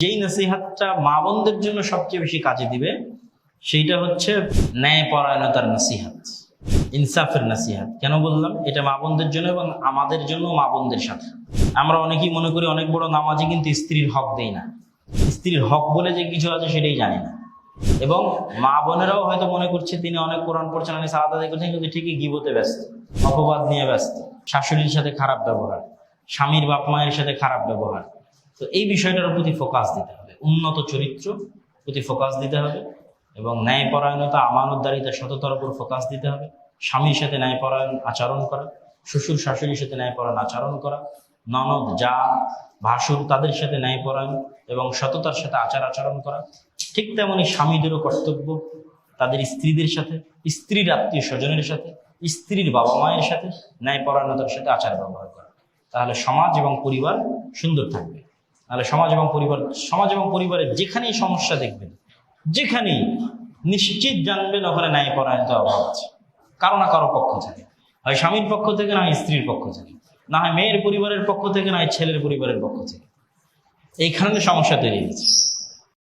যেই নসিহতটা মা বোনদের জন্য সবচেয়ে বেশি কাজে দিবে সেইটা হচ্ছে ন্যায়পরায়ণতার নসিহত, ইনসাফের নসিহত। কেন বললাম এটা মা বোনদের জন্য এবং আমাদের জন্য, মা বোনদের সাথে। আমরা অনেকেই মনে করি অনেক বড় নামাজি, কিন্তু স্ত্রীর হক দেই না। স্ত্রীর হক বলে যে কিছু আছে সেটাই জানি না। এবং মা বোনেরাও হয়তো মনে করছে তিনি অনেক কোরআন পড়ছেন, অনেক সালাত আদায় করছেন, কিন্তু ঠিকই গীবতে ব্যস্ত, অপবাদ নিয়ে ব্যস্ত, শাশুড়ির সাথে খারাপ ব্যবহার, স্বামীর বাপ মায়ের সাথে খারাপ ব্যবহার। তো এই বিষয়টার প্রতি ফোকাস দিতে হবে, উন্নত চরিত্র প্রতি ফোকাস দিতে হবে এবং ন্যায়পরায়ণতা, আমানতদারিতা, সততার উপর ফোকাস দিতে হবে। স্বামীর সাথে ন্যায়পরায়ণ আচরণ করা, শ্বশুর শাশুড়ির সাথে ন্যায়পরায়ণ আচরণ করা, ননদ যা ভাসুর তাদের সাথে ন্যায়পরায়ণ এবং সততার সাথে আচরণ করা। ঠিক তেমনি স্বামীদেরও কর্তব্য তাদের স্ত্রীদের সাথে, স্ত্রীর আত্মীয় স্বজনের সাথে, স্ত্রীর বাবা মায়ের সাথে ন্যায়পরায়ণতার সাথে আচার ব্যবহার করা। তাহলে সমাজ এবং পরিবার সুন্দর থাকবে। তাহলে সমাজ এবং পরিবারের যেখানেই সমস্যা দেখবেন, যেখানেই নিশ্চিত জানবেন ওখানে ন্যায়পরায়ণতার অভাব আছে, কারো না কারো পক্ষ থেকে, হয় স্বামীর পক্ষ থেকে, না হয় স্ত্রীর পক্ষ থেকে, না হয় মেয়ের পরিবারের পক্ষ থেকে, না হয় ছেলের পরিবারের পক্ষ থেকে। এইখানে সমস্যা তৈরি হয়েছে।